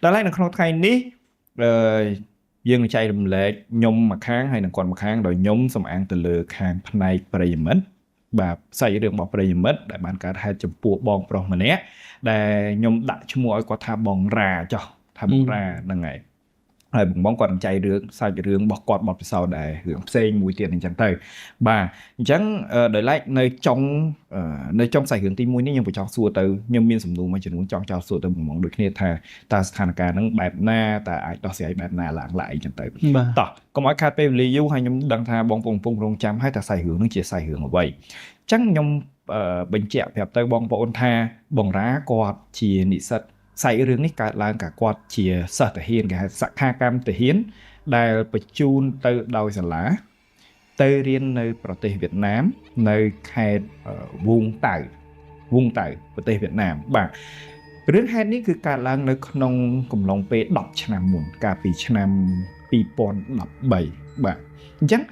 ដល់ឡែកនៅក្នុងថ្ងៃនេះអឺយើងនឹងចែករំលែកខ្ញុំមួយខាងហើយនឹងគាត់មួយខាងដោយខ្ញុំសំអាងទៅលើខាងផ្នែកប្រិយមិត្តបាទសាច់រឿងរបស់ប្រិយមិត្តដែលបានកើតហេតុចំពោះបងប្រុសម្នាក់ដែលខ្ញុំដាក់ឈ្មោះឲ្យគាត់ថាបងរ៉ាចុះថាបងរ៉ាហ្នឹងហើយហើយបងគាត់នឹងចែករឿងសាច់រឿងរបស់គាត់បទពិសោធន៍ដែររឿងផ្សេងមួយទៀតអញ្ចឹងទៅបាទអញ្ចឹងដោយឡែកនៅចុងសាច់រឿងទី1នេះខ្ញុំក៏ចង់សួរទៅខ្ញុំមានសំណួរមួយចំនួនចង់សួរទៅបងដូចគ្នាថាតើស្ថានភាពហ្នឹងបែបណាតើអាចដោះស្រាយបែបណាឡើងអញ្ចឹងទៅតោះកុំឲ្យខាតពេលវេលាយូរហើយខ្ញុំដឹងថាបងប្អូនកំពុងរងចាំហើយតើសាច់រឿងហ្នឹងជាសាច់រឿងអ្វីអញ្ចឹងខ្ញុំបញ្ជាក់ប្រាប់ទៅបងប្អូនថាបងរ៉ាគាត់ជានិស្សិតសាច់រឿងនេះកើតឡើងកាគាត់ជាសិស្សទាហានគេហៅសក្ខាកម្មទាហានដែលបញ្ជូនទៅដោយសាលាទៅរៀននៅប្រទេសវៀតណាមនៅខេត្តវងតៅប្រទេសវៀតណាមបាទរឿងហេតុនេះគឺកើតឡើងនៅក្នុងកំឡុងពេល10ឆ្នាំមុនកាលពីឆ្នាំ2013បាទអញ្ចឹង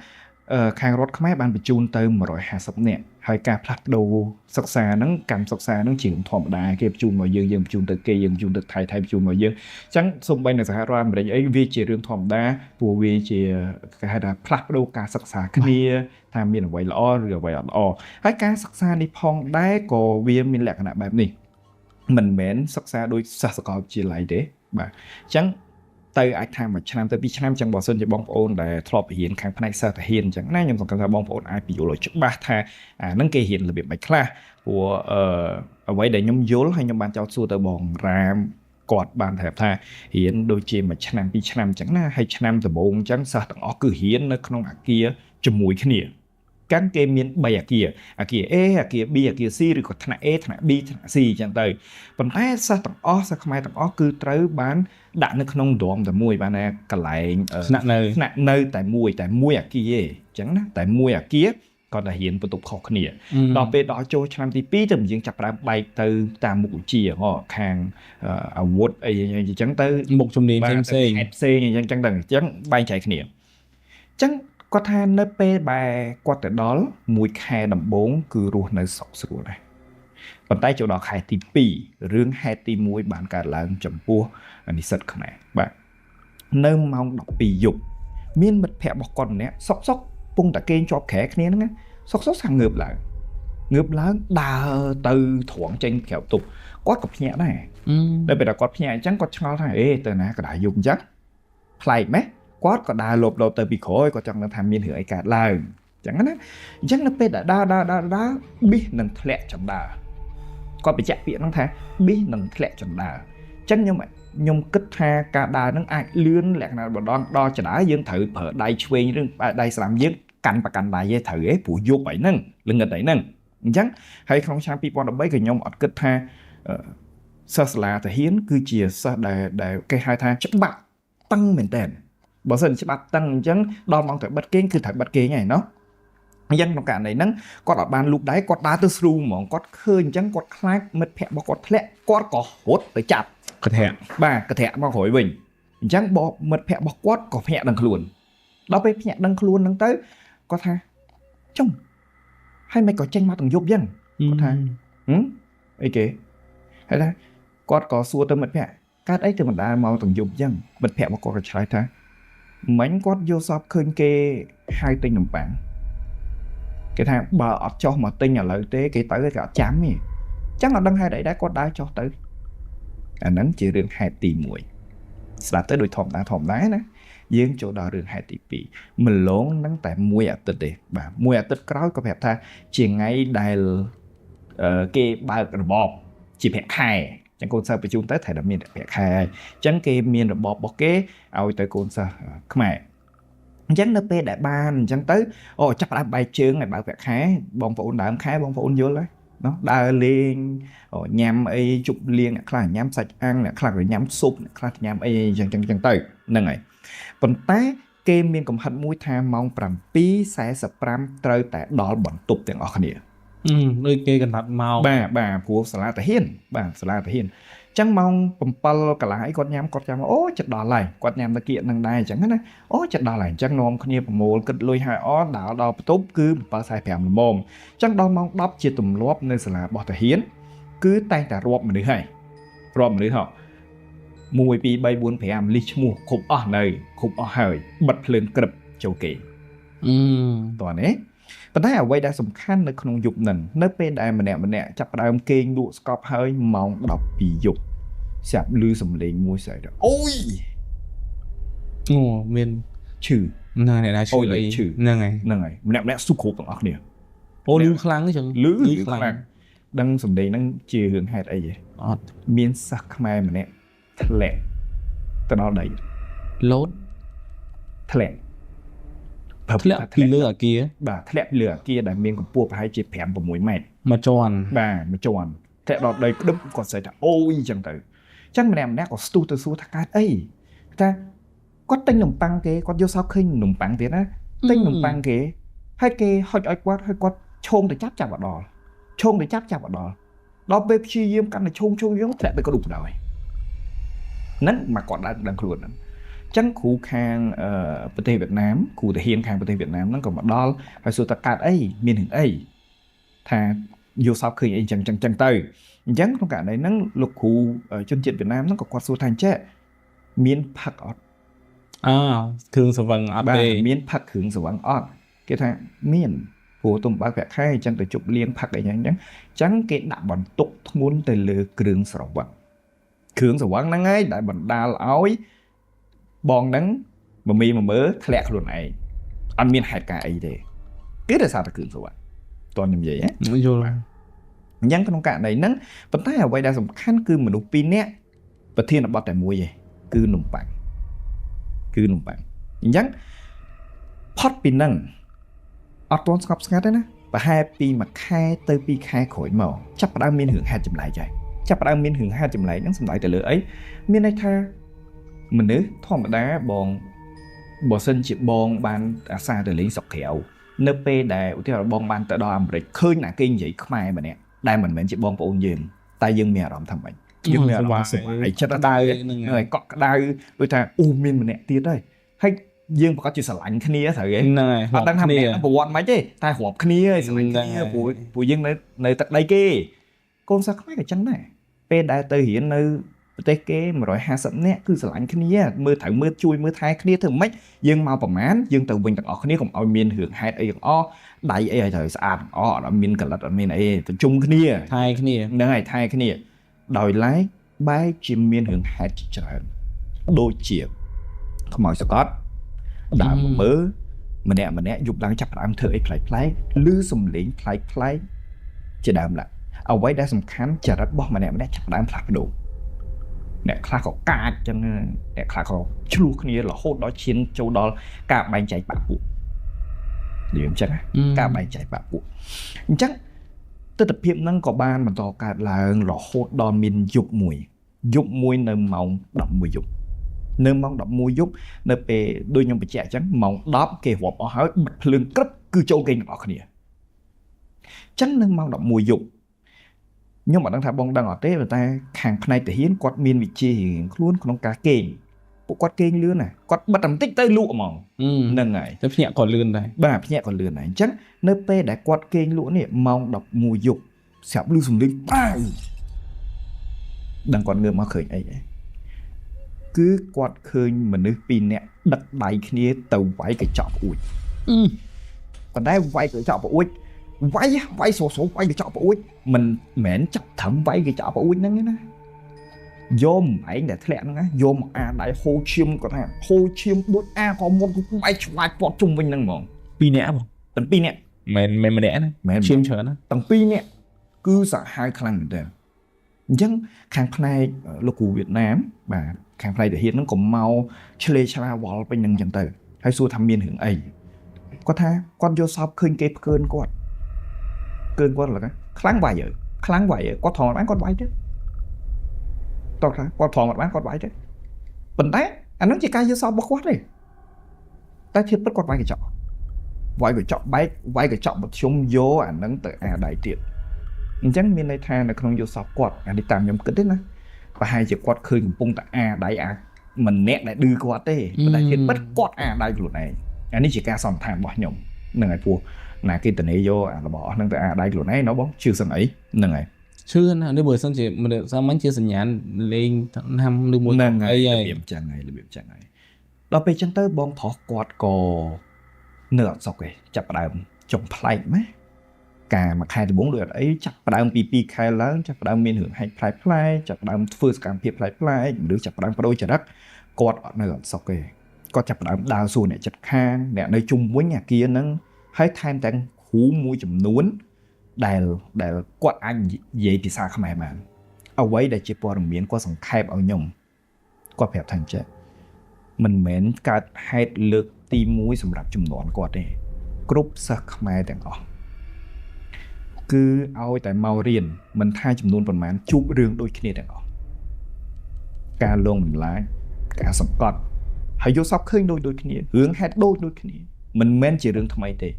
ខាងរដ្ឋខ្មែរបានបញ្ជូនទៅ150នាក់ហើយការផ្លាស់ប្ដូរសិក្សាហ្នឹងកម្មសិក្សាហ្នឹងជាធម្មតាគេបញ្ជូនមកយើងបញ្ជូនទៅគេយើងបញ្ជូនទៅថៃបញ្ជូនមកយើងអញ្ចឹងសូម្បីនៅសហរដ្ឋអាមេរិកអីវាជារឿងធម្មតាព្រោះវាជាគេហៅថាផ្លាស់ប្ដូរការសិក្សាគ្នាថាមានអ្វីល្អឬអ្វីអត់ល្អហើយការសិក្សានេះផងដែរក៏វាមានលក្ខណៈបែបនេះមិនមែនសិក្សាដោយសាស្ត្រសាកលវិទ្យាល័យទេបាទអញ្ចឹងទៅអាចថា1ឆ្នាំទៅ2ឆ្នាំចឹងបើសិនជាបងប្អូនដែលធ្លាប់រៀនខាងផ្នែកសិស្សទាហានចឹងណាខ្ញុំសង្ឃឹមថាបងប្អូនអាចពន្យល់ឲ្យច្បាស់ថាអាហ្នឹងគេរៀនរបៀបមិនខ្លះព្រោះអ្វីដែលខ្ញុំយល់ហើយខ្ញុំបានចោទសួរទៅបងរ៉ាមគាត់បានប្រាប់ថារៀនដូចជា1ឆ្នាំ2ឆ្នាំចឹងណាហើយឆ្នាំដំបូងចឹងសិស្សទាំងអស់គឺរៀននៅក្នុងអាគារជាមួយគ្នាកាន់គេមាន3អាគារA អាគារ B អាគារ C ឬក៏ថ្នាក់ A ថ្នាក់ B ថ្នាក់ C ចឹងទៅប៉ុន្តែសិស្សទាំងអស់សិស្សខ្មែរទាំងអស់គឺត្រូវបានដាក់នៅក្នុងរំតែមួយបានណាកន្លែងស្នាក់នៅតែមួយអាគារឯងចឹងណាតែមួយអាគារគាត់តែរៀនបន្ទប់ខុសគ្នាដល់ពេលដល់ចូលឆ្នាំទី2ទៅយើងចាប់ផ្ដើមបែកទៅតាមមុខវិជ្ជាខាងអាវុធអីចឹងទៅមុខជំនាញផ្សេងអញ្ចឹងបែងចែកគ្នាអញ្ចឹងគាត់ថានៅពេលបែគាត់ទៅដល់មួយខែដំបូងគឺរស់នៅសុខស្រួលដែរប៉ុន្តែចូលដល់ខែទី2រឿងហេតុទី1បានកើតឡើងចំពោះនិស្សិតខ្មែរបាទនៅម៉ោង12យប់មានមិត្តភ័ក្តិរបស់គាត់ម្នាក់សុកពងតាគេងជាប់ក្រែគ្នាហ្នឹងសុកសាំងងើបឡើងដើរទៅត្រង់ចេញក្រៅទប់គាត់ក៏ភ្ញាក់ដែរដល់ពេលគាត់ភ្ញាក់អញ្ចឹងគាត់ឆ្ងល់ថាទៅណាក៏ដើរយប់អញ្ចឹងប្លែកម៉េះគាត់ក៏ដើរលបទៅពីក្រោយគាត់ចង់ដឹងថាមានរឿងអីកើតឡើងអញ្ចឹងណាអញ្ចឹងនៅពេលដើរប៊ីសនឹងធ្លាក់ចណ្ដើរគាត់បញ្ជាក់ពាក្យហ្នឹងថាប៊ីសនឹងធ្លាក់ចណ្ដើរអញ្ចឹងខ្ញុំគិតថាការដើរហ្នឹងអាចលឿនលក្ខណៈដល់ចណ្ដើរយើងត្រូវប្រើដៃឆ្វេងឬដៃស្ដាំយើងកាន់ប្រកាន់ដៃឯងត្រូវឯងព្រោះយប់អីហ្នឹងល្ងឹតអីហ្នឹងអញ្ចឹងហើយក្នុងឆ្នាំ2013ក៏ខ្ញុំអត់គិតថាសិស្សសាលាទាហានគឺជាសិស្សដែលគេហៅថាច្បាប់តឹងមែនតើបើសិនច្បាប់តឹងអញ្ចឹងដល់ម៉ោងត្រូវបិទគេងគឺត្រូវបិទគេងហើយណោះអញ្ចឹងក្នុងករណីហ្នឹងគាត់អត់បានលូកដៃគាត់ដើរទៅស្រូហ្មងគាត់ឃើញអញ្ចឹងគាត់ខ្លាចមិត្តភ័ក្តិរបស់គាត់ធ្លាក់គាត់ក៏រត់ទៅចាប់កធាក់មកក្រោយវិញអញ្ចឹងមិត្តភ័ក្តិរបស់គាត់ក៏ភ្ញាក់ដឹងខ្លួនដល់ពេលភ្ញាក់ដឹងខ្លួនហ្នឹងទៅគាត់ថាចុងហើយមិនក៏ចេញមកទាំងយប់អញ្ចឹងគាត់ថាអីគេហើយថាគាត់ក៏សួរទៅមិត្តភ័ក្តិកើតអីទៅមិនដើរមកទាំងយប់អញ្ចឹងមិត្តភ័ក្តិរបស់គាត់ក៏ឆ្លើយថាមិញគាត់យល់សពឃើញគេហៅទិញនំប៉័ងគេថាបើអត់ចោះមកទិញឥឡូវទេគេទៅគេអត់ចាំទេអញ្ចឹងអត់ដឹងហេតុអីដែរគាត់ដើរចោះទៅអាហ្នឹងជារឿងហេតុទី1ស្ដាប់ទៅដូចធម្មតាណាយើងចូលដល់រឿងហេតុទី2ម្លងហ្នឹងតែមួយអាទិត្យទេបាទមួយអាទិត្យក្រោយក៏ប្រាប់ថាជាថ្ងៃដែលគេបើករបបជាប្រាក់ខែចឹងកូនសិស្សបញ្ជូនទៅត្រូវតែមានប្រាក់ខែហើយអញ្ចឹងគេមានរបបរបស់គេឲ្យទៅកូនសិស្សខ្មែរអញ្ចឹងនៅពេលដែលបានអញ្ចឹងទៅចាប់ផ្ដើមបែកជើងឲ្យបើកប្រាក់ខែបងប្អូនដើមខែបងប្អូនយល់ហើយណោះដើរលេងញ៉ាំអីជប់លៀងអ្នកខ្លះញ៉ាំសាច់អាំងអ្នកខ្លះញ៉ាំស៊ុបអ្នកខ្លះញ៉ាំអីអញ្ចឹងទៅហ្នឹងហើយប៉ុន្តែគេមានកំហិតមួយថាម៉ោង 7:45 ត្រូវតែដល់បន្ទប់ទាំងអស់គ្នាដូចគេកណ្ដាត់មកបាទព្រោះសាលាទាហានអញ្ចឹងម៉ោង 7 កន្លះអីគាត់ញ៉ាំចិត្តដល់ហើយគាត់ញ៉ាំតាគៀកនឹងដែរអញ្ចឹងណាចិត្តដល់ហើយអញ្ចឹងនាំគ្នាប្រមូលគិតលុយហើយដល់បន្ទប់គឺ 7:45 ល្មមអញ្ចឹងដល់ម៉ោង 10 ជាទម្លាប់នៅសាលារបស់ទាហានគឺតែងតែរាប់មនុស្សហើយ 1 2 3 4 5លីសឈ្មោះគ្រប់អស់នៅគ្រប់អស់ហើយបិទភ្លើងក្រឹបចូលគេតោះនេះប៉ុន្តែអ្វីដែលសំខាន់នៅក្នុងយប់ហ្នឹងនៅពេលដែលម្នាក់ចាប់ផ្ដើមគេងលក់ស្កប់ហើយម៉ោង12យប់ស្រាប់ឮសំឡេងមួយស្អីទៅអូយ អូមាន ឈឺ ហ្នឹងហើយអ្នកណាឈឺអីហ្នឹងហើយ ហ្នឹងហើយម្នាក់ស៊ូគ្រប់ទាំងអស់គ្នា អូលឺខ្លាំងចឹង លឺខ្លាំងដឹងសំឡេងហ្នឹងជារឿងហេតុអីហ៎ អត់ មានសិស្សខ្មែរម្នាក់ធ្លាក់ទៅដល់ដី លោត ធ្លាក់ ធ្លាក់ពីលើអាគារ បាទធ្លាក់ពីលើអាគារដែលមានកម្ពស់ប្រហែលជា 5-6 ម៉ែត្រ មកជាន់ បាទមួយជាន់ធ្លាក់ដល់ដីក្តឹបគាត់ស្អីថាអូយអញ្ចឹងទៅអញ្ចឹងម្នាក់ក៏ស្ទុះទៅសួរថាកើតអីថាគាត់ទិញនំប៉័ងគេគាត់យកសោកឃើញនំប៉័ងទៀតណាទិញនំប៉័ងគេហើយគេហុចឲ្យគាត់ហើយគាត់ឈោងទៅចាប់អត់ដល់ឈោងទៅចាប់អត់ដល់ដល់ពេលព្យាយាមកាន់តែឈោងយើងធ្លាក់ទៅក្ដុបដល់ហើយហ្នឹងមកគាត់ដឹងខ្លួនហ្នឹងអញ្ចឹងគ្រូខាងប្រទេសវៀតណាមគ្រូទាហានខាងប្រទេសវៀតណាមហ្នឹងក៏មកដល់ហើយសួរថាកើតអីមានរឿងអីថាយកសោកឃើញអីចឹងទៅអញ្ចឹងក្នុងករណីហ្នឹងលោកគ្រូជនជាតិវៀតណាមហ្នឹងក៏គាត់សួរថាអញ្ចឹងមានផឹកអត់ គ្រឿងសង្វឹងអត់ទេ មានផឹកគ្រឿងសង្វឹងអត់គេថាមានព្រោះទុំបើកប្រាក់ខែអញ្ចឹងទៅជប់លៀងផឹកអីចឹងអញ្ចឹងគេដាក់បន្ទុកធ្ងន់ទៅលើគ្រឿងស្រវឹងហ្នឹងហើយដែលបណ្ដាលឲ្យបងហ្នឹងមមីមកមើលធ្លាក់ខ្លួនឯងអត់មានហេតុការអីទេគឺដោយសារតែគ្រឿងស្រវឹងតើខ្ញុំនិយាយហ៎ យល់ អញ្ចឹងក្នុងករណីហ្នឹងប៉ុន្តែអ្វីដែលសំខាន់គឺមនុស្ស2នាក់ប្រធានបទតែមួយឯងគឺនំប៉័ងអញ្ចឹងផុតពីហ្នឹងអត់ទាន់ស្ងប់ស្ងាត់ទេណាប្រហែលពី1ខែទៅ2ខែក្រោយមកចាប់ផ្ដើមមានរឿងហេតុចម្លែកហើយចាប់ផ្ដើមមានរឿងហេតុចម្លែកហ្នឹងសំដៅទៅលើអីមានន័យថាមនុស្សធម្មតាបងបើសិនជាបងបានអាសាទៅលេងស្រុកក្រៅនៅពេលដែលឧទាហរណ៍បងបានទៅដល់អាមេរិកឃើញណាគេនិយាយខ្មែរម្នាក់ដែលមិនមែនជាបងប្អូនយើងតែយើងមានអារម្មណ៍ថាម៉េចយើងមានអារម្មណ៍សុខហើយចិត្តដៅហ្នឹងហើយកក់ក្ដៅដូចថាអូមានម្នាក់ទៀតហើយយើងប្រកាសជាស្រឡាញ់គ្នាត្រូវទេ ហ្នឹងហើយ អត់ដឹងថាម្នាក់ប្រវត្តិមិនទេតែរាប់គ្នាស្រឡាញ់គ្នាព្រោះយើងនៅទឹកដីគេកូនសិស្សខ្មែរក៏ចឹងដែរពេលដែលទៅរៀននៅប្រទេសគេ150នាក់គឺស្រឡាញ់គ្នាមើលជួយមើលថែគ្នាធ្វើម៉េចយើងមកប្រមាណយើងទៅវិញទាំងអស់គ្នាកុំឲ្យមានរឿងហេតុអីទាំងអស់ដៃអីឲ្យត្រូវស្អាតទាំងអស់អត់មានកលិតអត់មានអីប្រជុំគ្នា ថែគ្នា ហ្នឹងហើយថែគ្នាដោយឡែកបែរជាមានរឿងហេតុជាច្រើនដូចជាខ្មោចសកត់ដើរមើលម្នាក់យប់ឡើងចាប់ផ្ដើមធ្វើអីប្លែកឮសំឡេងប្លែកជាដើមឡាអ្វីដែលសំខាន់ចរិតរបស់ម្នាក់ចាប់ផ្ដើមផ្លាស់ប្ដូរអ្នកខ្លះក៏កាចចឹងអ្នកខ្លះក៏ឆ្លោះគ្នារហូតដល់ឈានចូលដល់ការបែងចែកបាក់ពួកនិយាយអញ្ចឹងការបែងចែកបាក់ពួកអញ្ចឹងទស្សនវិជ្ជាហ្នឹងក៏បានបន្តកើតឡើងរហូតដល់មានយប់មួយនៅម៉ោង11យប់នៅម៉ោង11យប់នៅពេលដូចខ្ញុំបញ្ជាក់អញ្ចឹងម៉ោង10គេរាប់អស់ហើយបិទភ្លើងក្រឹបគឺចូលគេទាំងអស់គ្នាអញ្ចឹងនៅម៉ោង11យប់ខ្ញុំអត់ដឹងថាបងដឹងអត់ទេតែខាងផ្នែកទាហានគាត់មានវិជារៀងខ្លួនក្នុងការគេងពួកគាត់គេងលឿនណាគាត់បិទតែបន្តិចទៅលក់ហ្មងហ្នឹងហើយ តែភ្ញាក់ក៏លឿនដែរ បាទភ្ញាក់ក៏លឿនដែរអញ្ចឹងនៅពេលដែលគាត់គេងលក់នេះម៉ោង11យប់ស្រាប់ឮសំឡេងប៉ាវដឹងគាត់ងើបមកឃើញអីគឺគាត់ឃើញមនុស្ស2នាក់ដឹកដៃគ្នាទៅវាយកញ្ចក់ប្អួចប៉ុន្តែវាយកញ្ចក់ប្អួចវាយសោវាយកញ្ចក់ប្អួចមិនមែនចាប់ត្រឹមវាយកញ្ចក់ប្អួចហ្នឹងទេណាយកឯងដែលធ្លាក់ហ្នឹងណាយកមកអាដៃហូរឈាមគាត់ថាហូរឈាមដូចអាក៏មុនគឺបែកឆ្វាយពាត់ជុំវិញហ្នឹងហ្មង 2នាក់បង ទាំង2នាក់ មិនម្នាក់ណា មែន ឈាមច្រើនណា ទាំង2នាក់គឺសាហាវខ្លាំងមែនទែនអញ្ចឹងខាងផ្នែកលោកគ្រូវៀតណាមបាទខាងផ្នែកទាហានហ្នឹងក៏មកឆ្លេឆ្លាវល់ពេញហ្នឹងអញ្ចឹងទៅហើយសួរថាមានរឿងអីគាត់ថាគាត់យកសោបឃើញគេផ្កើនគាត់ឡើយខ្លាំងវាយគាត់ថងបានគាត់វាយទៅតោះគាត់ថងបានគាត់វាយទៅប៉ុន្តែអាហ្នឹងជាការយកសោបរបស់គាត់ទេតែធៀបពិតគាត់វាយកញ្ចក់បែកវាយកញ្ចក់មធ្យមយកអាហ្នឹងទៅអាដៃទៀតអញ្ចឹងមានន័យថានៅក្នុងយកសោបគាត់អានេះតាមខ្ញុំគិតទេណាប្រហែលជាគាត់ឃើញកំពុងតែអាដៃអាម្នាក់ដែលឌឺគាត់ទេប៉ុន្តែធៀបពិតគាត់អាដៃខ្លួនឯងអានេះជាការសន្និដ្ឋានរបស់ខ្ញុំហ្នឹងហើយព្រោះណាគេតនេយកអារបស់ហ្នឹងទៅអាដៃខ្លួនឯងណ៎បងជឿសឹងអីហ្នឹងហើយ ច chưa nào nếu bữa xong chỉ mà được sao mấy chia sẻ nhãn lên năm được một ហ្នឹងហើយ ấy របៀ ấy បចឹងហើយរបៀបចឹងហើយដល់ពេលចឹងទៅបងប្រុសគាត់ក៏នៅអត់សុខទេចាប់ផ្ដើមចុងប្លែកណាការមួយខែដំបូងដូចអត់អីចាប់ផ្ដើមពី2ខែឡើងចាប់ផ្ដើមមានរឿងហែកប្លែកចាប់ផ្ដើមធ្វើសកម្មភាពប្លែកឬចាប់ផ្ដើមបដូរចរិតគាត់អត់នៅអត់សុខទេគាត់ចាប់ផ្ដើមដើរសួរអ្នកចិត្តខាងអ្នកនៅជុំវិញអាគារហ្នឹងហើយថែមទាំងគ្រូមួយចំនួនដែលគាត់អាចនិយាយភាសាខ្មែរបានអ្វីដែលជាព័ត៌មានគាត់សង្ខេបឲ្យខ្ញុំគាត់ប្រាប់ថាអញ្ចឹងមិនមែនកើតហេតុលើកទី1សម្រាប់ចំនួនគាត់ទេគ្រប់សិស្សខ្មែរទាំងអស់គឺឲ្យតែមករៀនមិនថាចំនួនប៉ុន្មានជួបរឿងដូចគ្នាទាំងអស់ការលងបន្លាចការសង្កត់ហើយយកសពឃើញដូចគ្នារឿងហេតុដូចគ្នាមិនមែនជារឿងថ្មីទេ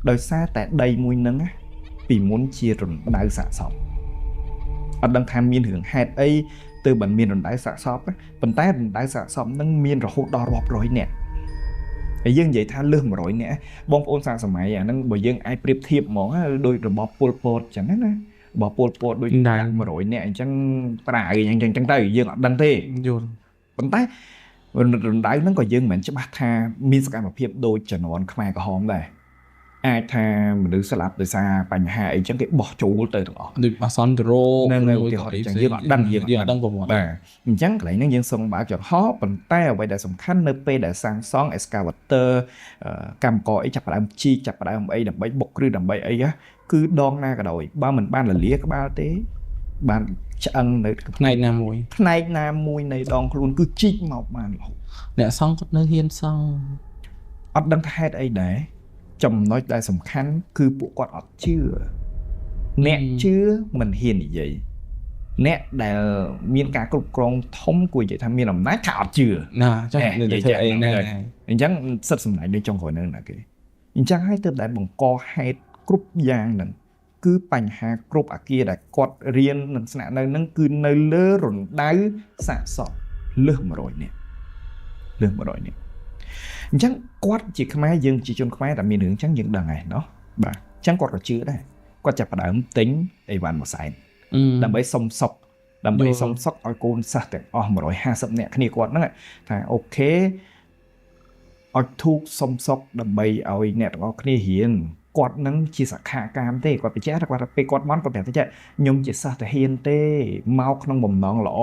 ដោយសារតែដីមួយហ្នឹងពីមុនជារណ្ដៅសាកសពអត់ដឹងថាមានរឿងហេតុអីទើបបានមានរណ្ដៅសាកសពប៉ុន្តែរណ្ដៅសាកសពហ្នឹងមានរហូតដល់រាប់រយនាក់ហើយយើងនិយាយថាលើស100នាក់បងប្អូនសាកសម័យអាហ្នឹងបើយើងអាចប្រៀបធៀបហ្មងដូចរបបពលពតអញ្ចឹងណារបបពលពតដូច100នាក់អញ្ចឹងប្រាអញ្ចឹងទៅយើងអត់ដឹងទេ យល់ ប៉ុន្តែរណ្ដៅហ្នឹងក៏យើងមិនមែនច្បាស់ថាមានសកម្មភាពដូចជំនាន់ខ្មែរក្រហមដែរអាចថាមនុស្សស្លាប់ដោយសារបញ្ហាអីចឹងគេបោះចូលទៅទាំងអស់ ដូចអាសន្នរោ ហ្នឹងហើយឧទាហរណ៍ចឹងយើងអត់ដឹង យើងអត់ដឹងប្រវត្តិ បាទអញ្ចឹងកន្លែងហ្នឹងយើងសូមបើកចំហប៉ុន្តែអ្វីដែលសំខាន់នៅពេលដែលសាងសង់ excavator កម្មករអីចាប់ផ្ដើមជីចាប់ផ្ដើមអីដើម្បីបុកគ្រឹះដើម្បីអីគឺដងណាក៏ដោយបើមិនបានលលាក្បាលទេបានឆ្អឹងនៅ ផ្នែកណាមួយ ផ្នែកណាមួយនៃដងខ្លួនគឺជីកមកបានរហូត អ្នកសង្ឃគាត់នៅហ៊ានសង់ អត់ដឹងថាហេតុអីដែរចំណុចដែលសំខាន់គឺពួកគាត់អត់ជឿអ្នកជឿមិនហ៊ាននិយាយអ្នកដែលមានការគ្រប់គ្រងធំគួរនិយាយថាមានអំណាចថាអត់ជឿ ណាចាស់និយាយធ្វើអីហ្នឹងហើយ អញ្ចឹងសិទ្ធិសម្ដែងដូចចុងក្រោយហ្នឹងណាគេអញ្ចឹងហើយទើបតែបង្កហេតុគ្រប់យ៉ាងហ្នឹងគឺបញ្ហាគ្រប់អាគារដែលគាត់រៀននិងស្នាក់នៅហ្នឹងគឺនៅលើរណ្ដៅសាកសពលើស100នាក់លើស100នាក់អញ្ចឹងគាត់ជាខ្មែរយើងជាជនខ្មែរតែមានរឿងអញ្ចឹងយើងដឹងហើយណោះបាទអញ្ចឹងគាត់ក៏ជឿដែរគាត់ចាប់ផ្ដើមទិញអីវ៉ាន់មួយសែនដើម្បីសុំសុខដើម្បីសុំសុខឲ្យកូនសិស្សទាំងអស់150នាក់គ្នាគាត់ហ្នឹងថាអូខេអត់ធូកសុំសុខដើម្បីឲ្យអ្នកទាំងអស់គ្នារៀនគាត់នឹងជាសខាកាមទេគាត់បញ្ជាក់ថាគាត់ពេលគាត់មកគាត់ប្រាប់ថាខ្ញុំជាសិស្សតាហ៊ានទេមកក្នុងបំណងល្អ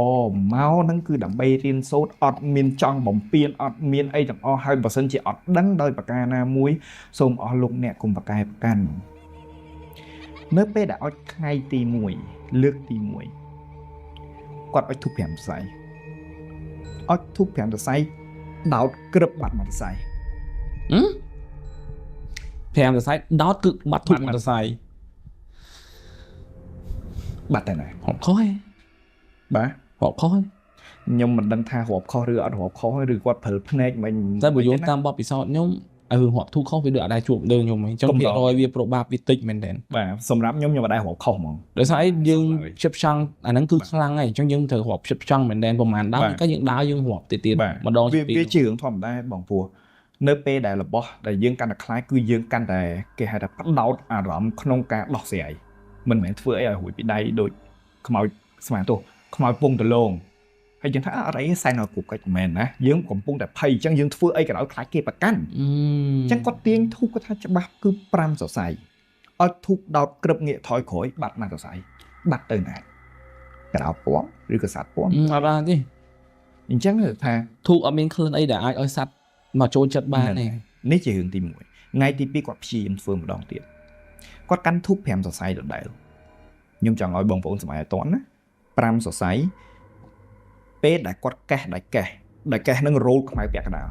មកហ្នឹងគឺដើម្បីរៀនសូត្រអត់មានចង់បំពេញអត់មានអីទាំងអស់ហើយបើសិនជាអត់ដឹងដោយប្រការណាមួយសូមអស់លោកអ្នកកុំប្រកែប្រកាន់នៅពេលដែលអត់ថ្ងៃទី1លើកទី1គាត់អត់ធុប5ស័យអត់ធុប5ស័យដោតក្រឹបបាត់មួយស័យ 5សរសៃដោតគឺបាត់ធុបមួយសរសៃ បាត់តែណា ហប់ខុសឯង បាទ ហប់ខុសឯង ខ្ញុំមិនដឹងថារាប់ខុសឬអត់រាប់ខុសឬគាត់ព្រើភ្នែកមិន តែបើយោងតាមបទពិសោធន៍ខ្ញុំឲ្យរឿងរាប់ធូខុសវាដូចអត់ដែរជួបលើខ្ញុំអញ្ចឹងភាគរយវាប្របាបវាតិចមែនតើ បាទសម្រាប់ខ្ញុំអត់ដែររាប់ខុសហ្មង ដោយសារអីយើងជិបចង់អាហ្នឹងគឺខ្លាំងហើយអញ្ចឹងយើងត្រូវរាប់ជិបចង់មែនតើប្រហែលដើមក៏យើងដើរយើងរាប់ទៀតម្ដង វាជារឿងធម្មតាបងព្រោះនៅពេលដែលរបស់ដែលយើងកាន់តែខ្លាចគឺយើងកាន់តែគេហៅថាផ្ដោតអារម្មណ៍ក្នុងការដោះស្រាយមិនមែនធ្វើអីឲ្យរួចពីដៃដូចខ្មោចស្មានទោសខ្មោចពងដលងហើយយើងថាអត់អីសែនឲ្យគ្រប់កិច្ចមែនណាយើងកំពុងតែភ័យអញ្ចឹងយើងធ្វើអីក៏ដោយខ្លាចគេប្រកាន់អញ្ចឹងគាត់ទាញធូបគាត់ថាច្បាស់គឺ5សរសៃឲ្យធូបដោតក្រឹបងាកថយក្រោយបាត់មួយសរសៃបាត់ទៅណាកដោតពណ៌ឬក៏សាត់ពណ៌ អត់បានទេ អញ្ចឹងថា ធូបអត់មានក្លិនអីដែលអាចឲ្យសัตว์មកចូលចិត្តបានទេ នេះជារឿងទី1ថ្ងៃទី2គាត់ព្យាយាមធ្វើម្ដងទៀតគាត់កាន់ធូប5សរសៃដដែលខ្ញុំចង់ឲ្យបងប្អូនសម័យឲ្យតន់ណា5សរសៃពេលដែលគាត់កេះដែលកេះនឹងរោលខ្មៅពាក់កណ្ដាល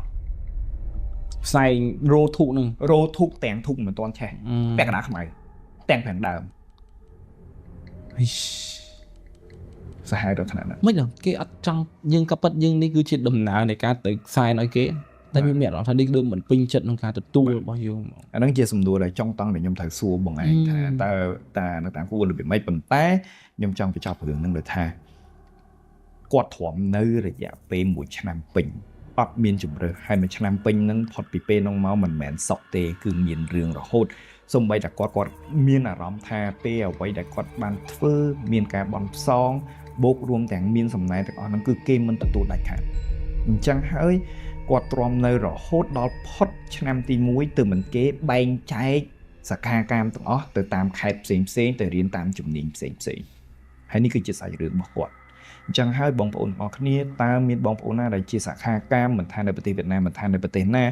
ផ្សែងរោធូបនឹង រោលធូបទាំងធូបមិនទាន់ឆេះពាក់កណ្ដាលខ្មៅទាំងខាងដើមសាហាវដល់ថ្នាក់ហ្នឹង មិនដឹងគេអត់ចង់យើងក៏ពិតយើងនេះគឺជាដំណើរនៃការទៅសែនឲ្យគេតែមានអ្នកថានេះគឺមិនពេញចិត្តក្នុងការទទួលរបស់យើង អាហ្នឹងជាសំណួរដែលចង់តង់ដែលខ្ញុំត្រូវសួរបងឯងថាតើនៅតាមគួររបៀបម៉េចប៉ុន្តែខ្ញុំចង់បញ្ចប់រឿងហ្នឹងដោយថាគាត់ទ្រាំនៅរយៈពេល1ឆ្នាំពេញអត់មានជំរើសហើយ1ឆ្នាំពេញហ្នឹងផុតពីពេលហ្នឹងមកមិនមែនសក់ទេគឺមានរឿងរហូត សូម្បីតែគាត់មានអារម្មណ៍ថាពេលអ្វីដែលគាត់បានធ្វើមានការបន់ផ្សងបូករួមទាំងមានសំណែនទាំងអស់ហ្នឹងគឺគេមិនទទួលដាច់ខាតអញ្ចឹងហើយគាត់ទ្រាំនៅរហូតដល់ផុតឆ្នាំទី1ទើបមិនគេបែងចែកសាខាកម្មទាំងអស់ទៅតាមខេត្តផ្សេងទៅរៀនតាមជំនាញផ្សេងហើយនេះគឺជាសាច់រឿងរបស់គាត់អញ្ចឹងហើយបងប្អូនទាំងអស់គ្នាតើមានបងប្អូនណាដែលជាសាខាកម្មមិនថានៅប្រទេសវៀតណាមមិនថានៅប្រទេសណា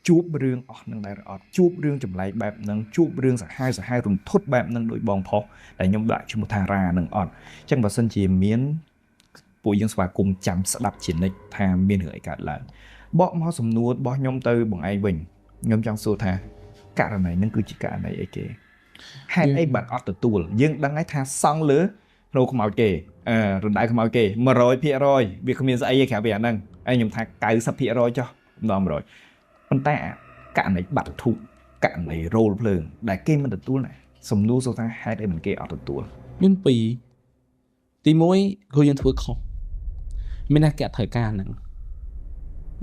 ជួបរឿងអស់នឹងដែរអត់ជួបរឿងចម្លែកបែបហ្នឹងជួបរឿងសាហាវរន្ធត់បែបហ្នឹងដោយបងផុសដែលខ្ញុំដាក់ឈ្មោះថារ៉ានឹងអត់អញ្ចឹងបើសិនជាមានពួកយើងស្វាគមន៍ចាំស្ដាប់ជានិច្ចថាមានរឿងអីកើតឡើងបកមកសំណួររបស់ខ្ញុំទៅបងឯងវិញខ្ញុំចង់សួរថាករណីហ្នឹងគឺជាករណីអីគេហេតុអីបានអត់ទទួលយើងដឹងហើយថាសង់លើរោខ្មោចគេរណ្ដៅខ្មោចគេ 100% វាគ្មានស្អីទេក្រៅពីអាហ្នឹងហើយខ្ញុំថា 90% ចុះម្ដង100ប៉ុន្តែករណីបាត់ធុករណីរោលភ្លើងដែលគេមិនទទួលណាសំណួរសួរថាហេតុអីមិនគេអត់ទទួលមាន2ទី1គឺយើងធ្វើខុសមានតែគេត្រូវការហ្នឹង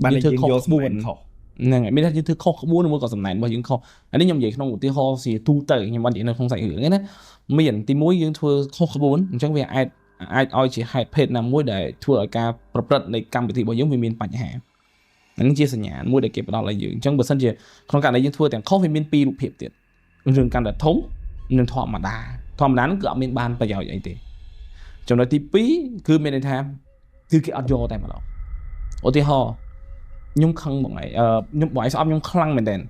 បានយើងយកក្បួនខុសហ្នឹងហើយមានតែយើងធ្វើខុសក្បួនមួយក៏សំណែនរបស់យើងខុសអានេះខ្ញុំនិយាយក្នុងឧទាហរណ៍ជាទូទៅខ្ញុំបាននិយាយនៅក្នុងសាច់រឿងហ្នឹងណាមានទី1យើងធ្វើខុសក្បួនអញ្ចឹងវាអាចឲ្យជាហេតុភេទណាមួយដែលធ្វើឲ្យការប្រព្រឹត្តនៃកម្មវិធីរបស់យើងវាមានបញ្ហាហ្នឹងជាសញ្ញាមួយដែលគេផ្ដល់ឲ្យយើងអញ្ចឹងបើសិនជាក្នុងករណីយើងធ្វើទាំងខុសវាមាន2រូបភាពទៀតរឿងកាន់តែធំនិងធម្មតាហ្នឹងគឺអត់មានបានប្រយោជន៍អីទេចំណុចទី2គឺមានន័យថាគឺគេអត់យកតែម្ដងឧទាហរណ៍ខ្ញុំខឹងបងឯងខ្ញុំបងឯងស្អប់ខ្ញុំខ្លាំងមែនទែន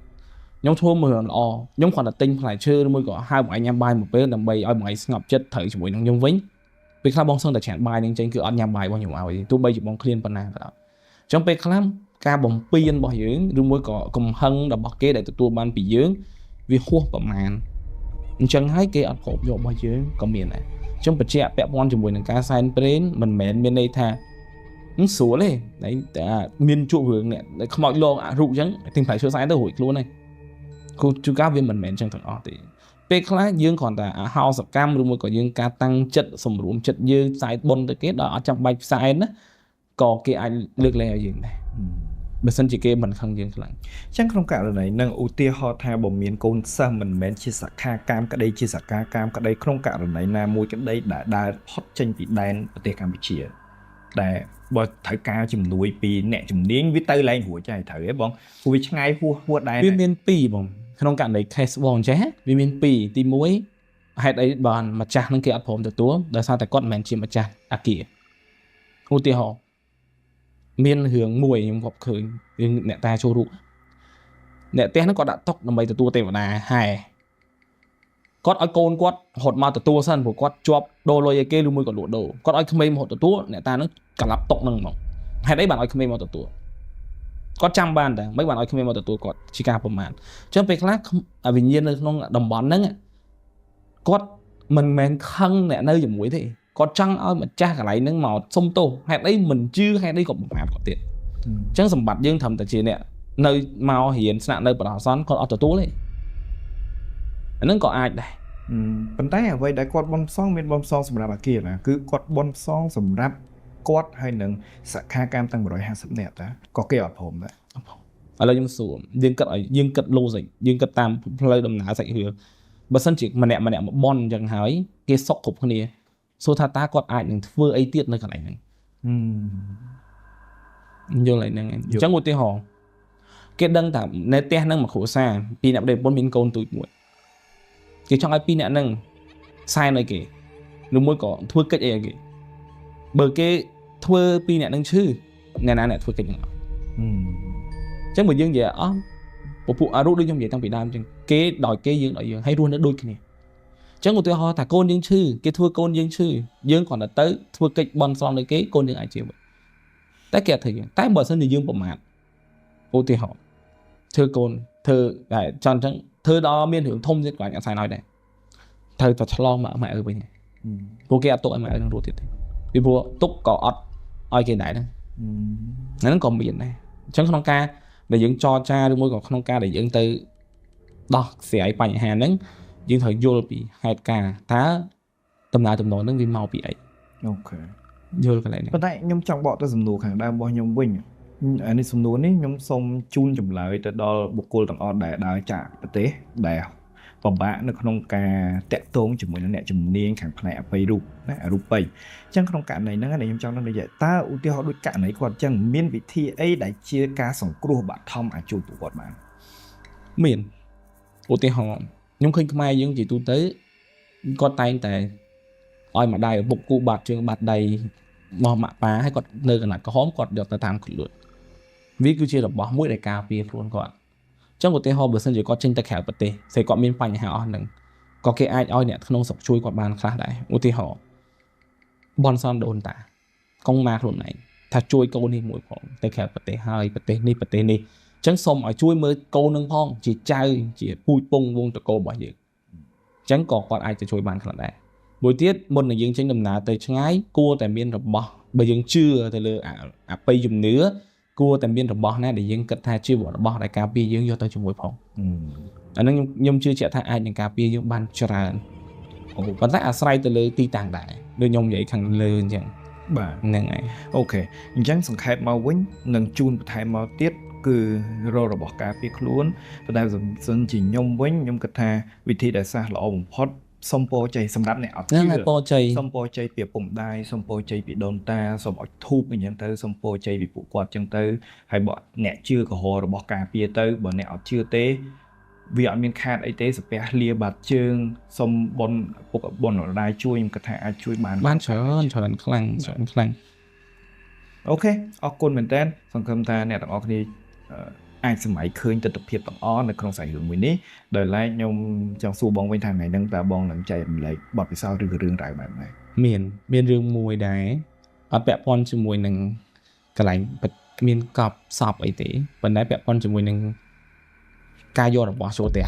ខ្ញុំធ្វើមើលល្អខ្ញុំគ្រាន់តែទិញផ្លែឈើឬមួយក៏ហៅបងឯងញ៉ាំបាយមួយពេលដើម្បីឲ្យបងឯងស្ងប់ចិត្តត្រូវជាមួយនឹងខ្ញុំវិញពេលខ្លះបងសឹងតែច្រានបាយនឹងចេញគឺអត់ញ៉ាំបាយរបស់ខ្ញុំឲ្យទោះបីជាបងឃ្លានប៉ុណ្ណាក៏ដោយអញ្ចឹងពេលខ្លះការបំពេញរបស់យើងឬមួយក៏កំហឹងរបស់គេដែលទទួលបានពីយើងវាហួសប្រមាណអញ្ចឹងហើយគេអត់គ្រប់យករបស់យើងក៏មានដែរអញ្ចឹងបញ្ជាក់ពាក់ព័ន្ធជាមួយនឹងការសែនព្រេនមិនមែនមានន័យថាស្រួលទេតែមានជួបរឿងអ្នកខ្មោចលងអារូបអញ្ចឹងទិញផ្លែឈើស្អែកទៅរួចខ្លួនហើយគូជួកាវាមិនមែនអញ្ចឹងទាំងអស់ទេពេលខ្លះយើងគ្រាន់តែអាហោសកម្មឬមួយក៏យើងការតាំងចិត្តសម្រួមចិត្តយើងផ្សាយបុណ្យទៅគេដល់អត់ចាំបាច់ផ្សាយណាក៏គេអាចលើកលែងឲ្យយើងដែរបើសិនជាគេមិនខឹងយើងខ្លាំងអញ្ចឹងក្នុងករណីនឹងឧទាហរណ៍ថាបើមានកូនសិស្សមិនមែនជាសក្ខាកម្មក្តីជាសក្ខាកម្មក្តីក្នុងករណីណាមួយក្តីដែលដើរផុតចេញពីដែនប្រទេសកម្ពុជាដែលបើត្រូវការជំនួយពីអ្នកជំនាញវាទៅឡើងរួចហើយត្រូវទេបងព្រោះវាឆ្ងាយហួសដែរវាមាន2បងក្នុងករណី case បងចេះវាមាន2ទី1ហេតុអីបានម្ចាស់នឹងគេអត់ព្រមទទួលដោយសារតែគាត់មិនមែនជាម្ចាស់អគារឧទាហរណ៍មានរឿងមួយខ្ញុំគាត់ឃើញរឿងអ្នកតាចូលរូបអ្នកផ្ទះហ្នឹងគាត់ដាក់តុកដើម្បីទទួលទេវតាហើយគាត់ឲ្យកូនគាត់រត់មកទទួលសិនព្រោះគាត់ជាប់ដូរលុយឲ្យគេឬមួយក៏លក់ដូរគាត់ឲ្យក្មេងមករត់ទទួលអ្នកតាហ្នឹងក្លាប់តុកហ្នឹងហ្មងហេតុអីបានឲ្យក្មេងមកទទួលគាត់ចាំបានតែមិនបានឲ្យក្មេងមកទទួលគាត់ជាការប្រមាថអញ្ចឹងពេលខ្លះវិញ្ញាណនៅក្នុងតំបន់ហ្នឹងគាត់មិនមែនខឹងអ្នកនៅជាមួយទេគាត់ចង់ឲ្យម្ចាស់កន្លែងហ្នឹងមកសុំទោសហេតុអីមិនជឿហេតុអីក៏ប្រមាថគាត់ទៀតអញ្ចឹងសម្បត្តិយើងត្រឹមតែជាអ្នកនៅមករៀនស្នាក់នៅបរិស័ទគាត់អត់ទទួលទេអាហ្នឹងក៏អាចដែរប៉ុន្តែអ្វីដែលគាត់បន់ផ្សងមានបន់ផ្សងសម្រាប់អាគារណាគឺគាត់បន់ផ្សងសម្រាប់គាត់ហើយនឹងសក្ខាកម្មទាំង150នាក់តាក៏គេអត់ព្រមដែរឥឡូវខ្ញុំសួរយើងគិតឲ្យយើងគិត logic យើងគិតតាមផ្លូវដំណើរសាច់រឿងបើសិនជាម្នាក់មកបន់អញ្ចឹងហើយគេសុកគ្រប់គ្នាសួរថាតើគាត់អាចនឹងធ្វើអីទៀតនៅកន្លែងហ្នឹងយល់ហើយហ្នឹងអញ្ចឹងឧទាហរណ៍គេដឹងថានៅផ្ទះហ្នឹងមួយគ្រួសារពីអ្នកប្តីប្រពន្ធមានកូនទូចមួយគេចង់ឲ្យពីរអ្នកហ្នឹងសែនឲ្យគេឬមួយក៏ធ្វើកិច្ចអីឲ្យគេបើគេធ្វើពីរអ្នកហ្នឹងឈឺអ្នកណាអ្នកធ្វើកិច្ចហ្នឹងអញ្ចឹងបើយើងនិយាយពពួកអារុដូចខ្ញុំនិយាយតាំងពីដើមអញ្ចឹងគេដោយគេយើងដោយយើងហើយរស់នៅដូចគ្នាអញ្ចឹងឧទាហរណ៍ថាកូនយើងឈឺគេធ្វើកូនយើងឈឺយើងគ្រាន់តែទៅធ្វើកិច្ចបន់ស្រន់ឲ្យគេកូនយើងអាចជាតែគេអត់ធ្វើយើងតែបើសិនជាយើងប្រមាថឧទាហរណ៍ធ្វើកូនធ្វើតែចង់អញ្ចឹងធ្វើដល់មានរឿងធំទៀតក៏អាចអត់សែនឲ្យដែរត្រូវតែឆ្លងមកម៉ែឪវិញព្រោះគេអត់ទុកឲ្យម៉ែឪនឹងរស់ទៀតទេពីព្រោះទុកក៏អត់ឲ្យគេដែរហ្នឹងក៏មានដែរអញ្ចឹងក្នុងការដែលយើងចរចាឬមួយក៏ក្នុងការដែលយើងទៅដោះស្រាយបញ្ហាហ្នឹងយើងត្រូវយល់ពីហេតុការណ៍តើដំណើរទំនងហ្នឹងវាមកពីអីអូខេយល់កន្លែងនេះប៉ុន្តែខ្ញុំចង់បកទៅសំណួរខាងដើមរបស់ខ្ញុំវិញអានេះសំណួរនេះខ្ញុំសូមជូនចម្លើយទៅដល់បុគ្គលទាំងអស់ដែលដើរចាកប្រទេសដែល ពិបាកនៅក្នុងការតាក់ទងជាមួយនឹងអ្នកជំនាញខាងផ្នែកអបិយរូបណាអរូបិយអញ្ចឹងក្នុងករណីហ្នឹងខ្ញុំចង់នឹងនិយាយតើឧទាហរណ៍ដូចករណីគាត់អញ្ចឹងមានវិធីអីដែលជាការសង្គ្រោះបឋមអាចជួយពួកគាត់បានមានឧទាហរណ៍ខ្ញុំឃើញខ្មែរយើងជាទូទៅគាត់តែងតែឲ្យម្ដាយឪពុកគូបាត់ជើងបាត់ដៃមកម៉ាក់ប៉ាឲ្យគាត់នៅកណ្ដាលក្រហមគាត់យកទៅតាមខ្លួនវាគឺជារបស់មួយដែលការពារខ្លួនគាត់អញ្ចឹងឧទាហរណ៍បើសិនជាគាត់ចេញទៅក្រៅប្រទេសស្អីគាត់មានបញ្ហាអស់ហ្នឹងក៏គេអាចឲ្យអ្នកក្នុងស្រុកជួយគាត់បានខ្លះដែរឧទាហរណ៍បនសនដូនតាកងម៉ាខ្លួនឯងថាជួយកូននេះមួយផងទៅក្រៅប្រទេសហើយប្រទេសនេះអញ្ចឹងសូមឲ្យជួយមើលកូននឹងផងជាចៅជាពូជពងវងតកូលរបស់យើងអញ្ចឹងក៏គាត់អាចទៅជួយបានខ្លះដែរមួយទៀតមុននឹងយើងចេញដំណើរទៅឆ្ងាយគួរតែមានរបស់បើយើងជឿទៅលើអបិយជំនឿគួរតែមានរបស់ណាដែលយើងគិតថាជារបស់ដែលការពារយើងយកទៅជាមួយផងអាហ្នឹងខ្ញុំជឿជាក់ថាអាចនឹងការពារយើងបានច្រើនប៉ុន្តែអាស្រ័យទៅលើទីតាំងដែរដូចខ្ញុំនិយាយខាងលើអញ្ចឹងបាទហ្នឹងហើយអូខេអញ្ចឹងសង្ខេបមកវិញនឹងជូនបន្ថែមមកទៀតគឺរករបស់ការពារខ្លួនប៉ុន្តែសិនជាខ្ញុំវិញខ្ញុំគិតថាវិធីដែលសះល្អបំផុតសុំពរជ័យសម្រាប់អ្នកអត់ជឿសុំពរជ័យពីពុំដៃសុំពរជ័យពីដូនតាសុំឲ្យធូបអញ្ចឹងទៅសុំពរជ័យពីពួកគាត់អញ្ចឹងទៅហើយបើអ្នកជឿកុហករបស់ការពារទៅបើអ្នកអត់ជឿទេវាអត់មានខាតអីទេសាពះលាបាត់ជើងសុំបុណ្យពុកបុណ្យរដាយជួយខ្ញុំគិតថាអាចជួយបានច្រើនខ្លាំងអូខេអរគុណមែនតើសង្ឃឹមថាអ្នកទាំងអស់គ្នាអាចសម័យឃើញទស្សនវិជ្ជាទាំងអស់នៅក្នុងខ្សែរឿងមួយនេះដោយឡែកខ្ញុំចង់សួរបងវិញថាថ្ងៃហ្នឹងតើបងនឹងចែករំលែកបទពិសោធន៍ឬក៏រឿងរ៉ាវបែបណាមានរឿងមួយដែរអត់ពាក់ព័ន្ធជាមួយនឹងកន្លែងមានកប់សពអីទេប៉ុន្តែពាក់ព័ន្ធជាមួយនឹងការយករបស់ចូលផ្ទះ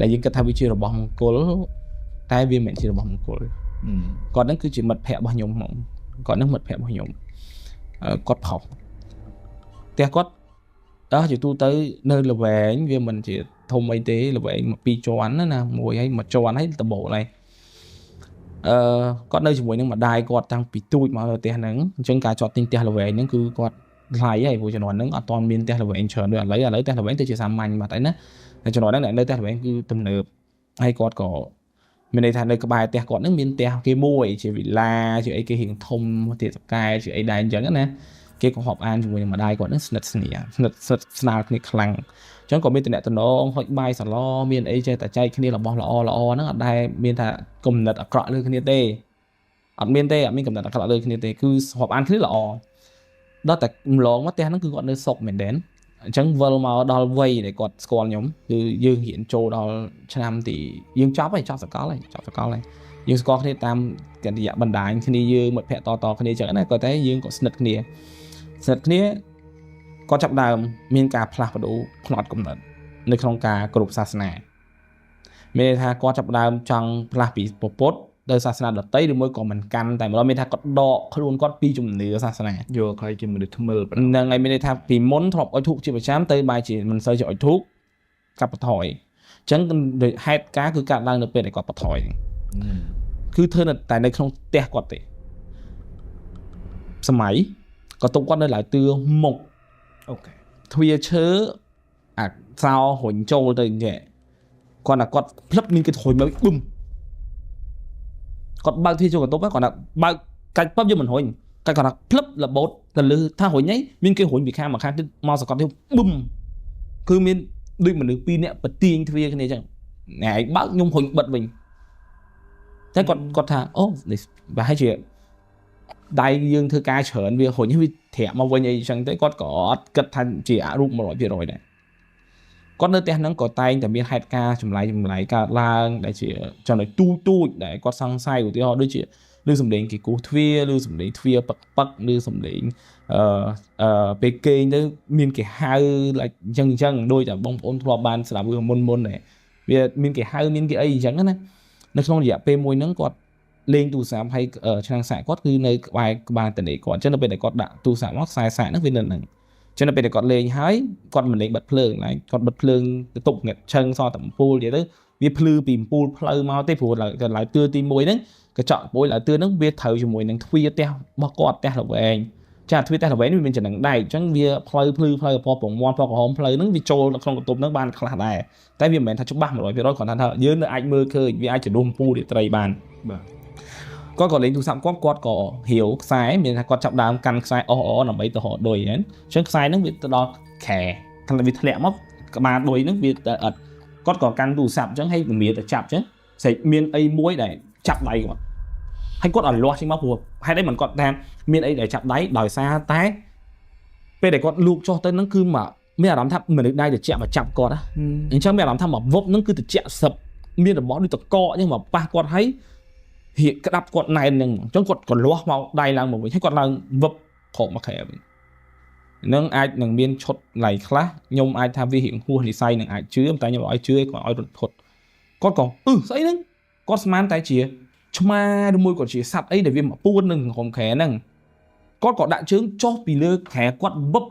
ដែលយើងគិតថាវាជារបស់មង្គលតែវាមិនជារបស់មង្គលគាត់ហ្នឹងគឺជាមិត្តភក្តិរបស់ខ្ញុំហ្មងគាត់នឹងមិត្តភក្តិរបស់ខ្ញុំគាត់ផុសផ្ទះគាត់ជាទូទៅនៅល្វែងវាមិនជាធំអីទេល្វែងពីរជាន់ណាមួយហើយមួយជាន់ហើយដបូលហើយគាត់នៅជាមួយនឹងម្ដាយគាត់តាំងពីទូចមកដល់ផ្ទះហ្នឹងអញ្ចឹងការចតទិញផ្ទះល្វែងហ្នឹងគឺគាត់ថ្លៃហើយព្រោះជំនាន់ហ្នឹងអត់ទាន់មានផ្ទះល្វែងច្រើនដូចឥឡូវផ្ទះល្វែងទៅជាសាមញ្ញបាត់ហើយណាតែជំនាន់ហ្នឹងនៅផ្ទះល្វែងគឺទំនើបហើយគាត់ក៏មានន័យថានៅក្បែរផ្ទះគាត់ហ្នឹងមានផ្ទះគេមួយជាវិឡាជាអីគេរៀងធំទៀតសកែជាអីដែរអញ្ចឹងណាគេក៏ហប់អានជាមួយនឹងម្ដាយគាត់ហ្នឹងស្និទ្ធស្នាលគ្នាខ្លាំងអញ្ចឹងក៏មានតំណតំណងហុចបាយសឡមានអីចេះតែចែកគ្នារបស់ល្អហ្នឹងអត់ដែលមានថាគំនិតអាក្រក់លើគ្នាទេអត់មានគំនិតអាក្រក់លើគ្នាទេគឺហប់អានគ្នាល្អដល់តែម្លងមកផ្ទះហ្នឹងគឺគាត់នៅសុកមែនដែរអញ្ចឹងវិលមកដល់វ័យដែលគាត់ស្គាល់ខ្ញុំគឺយើងរៀនចូលដល់ឆ្នាំទីយើងចប់សកលហើយយើងស្គាល់គ្នាតាមកន្លៈបណ្ដាញគ្នាយើងមិត្តភក្តិតគ្នាអញ្ចឹងណាគាត់តែយើងក៏ស្និទ្ធគ្នាគាត់ចាប់ដើមមានការផ្លាស់ប្ដូរផ្នត់គំនិតនៅក្នុងការគោរពសាសនាមានន័យថាគាត់ចាប់ដើមចង់ផ្លាស់ពីពុទ្ធទៅសាសនាដទៃឬមួយក៏មិនកាន់តែម្ដងមានថាគាត់ដកខ្លួនគាត់ពីជំនឿសាសនាយកឲ្យជាមនុស្សថ្មិលហ្នឹងហើយមានន័យថាពីមុនធ្លាប់អុជធូបជាប្រចាំទៅបែរជាមិនសូវជាអុជធូបកាប់បន្ថយអញ្ចឹងហេតុការគឺកើតឡើងនៅពេលដែលគាត់បន្ថយគឺធ្វើតែនៅក្នុងផ្ទះគាត់ទេសម័យក៏ទុកគាត់នៅឡើយទឿមុខអូខេទ្វារឈើអាសោរុញចូលទៅអញ្ចឹងគាត់ផ្លឹបមានគេធុញមកប៊ឹមគាត់បើកទ្វារចូលកន្ទប់គាត់បើកកាច់ប៉បយកមិនរុញកាច់គាត់ផ្លឹបលបោតទៅលើថារុញអីមានគេរុញពីខាងមកខាងទៀតមកសកត់ទៅប៊ឹមគឺមានដូចមនុស្សពីរនាក់បទាញទ្វារគ្នាអញ្ចឹងណែឯងបើកខ្ញុំរុញបិទវិញតែគាត់ថាអូប្រហែលជាដៃយើងធ្វើការច្រើនវារុញវាធ្រាក់មកវិញអីចឹងទៅគាត់ក៏អត់គិតថាជាអរូប 100% ដែរគាត់នៅផ្ទះហ្នឹងក៏តែងតែមានហេតុការណ៍ចម្លែកកើតឡើងដែលជាចំណុចទូចដែលគាត់សង្ស័យឧទាហរណ៍ដូចជាឮសំឡេងគេគោះទ្វារឬសំឡេងទ្វារប៉ឹកឬសំឡេងពេលគេងទៅមានគេហៅអញ្ចឹងដូចតែបងប្អូនធ្លាប់បានស្ដាប់រឿងមុនដែរវាមានគេហៅមានគេអីអញ្ចឹងណានៅក្នុងរយៈពេលមួយហ្នឹងគាត់លេងទូរស័ព្ទហើយឆ្នាំងសាកគាត់គឺនៅក្បែរតនេគាត់អញ្ចឹងនៅពេលដែលគាត់ដាក់ទូរស័ព្ទមកខ្សែសាកហ្នឹងវានៅហ្នឹងចឹងនៅពេលដែលគាត់លេងហើយគាត់មិនលេងបិទភ្លើងឡើយគាត់បិទភ្លើងទៅទប់ងឹតឆឹងសតអំពូលនិយាយទៅវាភ្លឺពីអំពូលផ្លូវមកទេព្រោះឡើយទឿទី1ហ្នឹងកញ្ចក់អំពូលឡើយទឿហ្នឹងវាត្រូវជាមួយនឹងទ្វារផ្ទះរបស់គាត់ផ្ទះល្វែង ចាទ្វារតែល្វែងវាមានចំណងដែកអញ្ចឹងវាផ្លូវភ្លឺផ្លូវពណ៌ពងមាន់ពណ៌ក្រហមផ្លូវហ្នឹងវាចូលនៅក្នុងបន្ទប់ហ្នឹងបានខ្លះដែរតែវាមិនមែនថាច្បាស់ 100% គាត់ថាយើងនៅអាចមើលឃើញវាអាចជំនួសពូរាត្រីបាន បាទ គាត់ក៏លេងទូរស័ព្ទគាត់ក៏រាវខ្សែមានថាគាត់ចាប់ដើមកាន់ខ្សែអស់ដើម្បីទៅរកឌុយហ្នឹងអញ្ចឹងខ្សែហ្នឹងវាទៅដល់ខែថាវាធ្លាក់មកក្បាលឌុយហ្នឹងវាទៅអត់គាត់ក៏កាន់ទូរស័ព្ទអញ្ចឹងហើយពមៀទៅចាប់អញ្ចឹងស្អែកមានអីមួយដែលចាប់ដៃគាត់ហើយគាត់អត់លាស់ចេញមកព្រោះហេតុអីមិនគាត់ថាមានអីដែលចាប់ដៃដោយសារតែពេលដែលគាត់លូកចុះទៅហ្នឹងគឺមកមានអារម្មណ៍ថាមនុស្សដៃទៅចាប់មកចាប់គាត់អញ្ចឹងមានអារម្មណ៍ថាមកវឹបហ្នឹងគឺទៅជាក់សឹបមានរបស់ដូចតកអញ្ចឹងមកប៉ះគាត់ហើយហៀកក្តាប់គាត់ណែនហ្នឹងអញ្ចឹងគាត់ក៏លាស់មកដៃឡើងមកវិញហើយគាត់ឡើងវឹបខកមកខែវិញនឹងអាចនឹងមានឈុតឡៃខ្លះខ្ញុំអាចថាវារៀងហួសនិស័យនឹងអាចជឿតែខ្ញុំឲ្យជឿឲ្យគាត់ឲ្យរត់ផុតគាត់ក៏ស្អីហ្នឹងគាត់ស្មានតែជាឆ្មាឬមួយក៏ជាសត្វអីដែលវាមកពួននឹងក្រុមខែហ្នឹងគាត់ក៏ដាក់ជើងចុះពីលើខែគាត់វឹប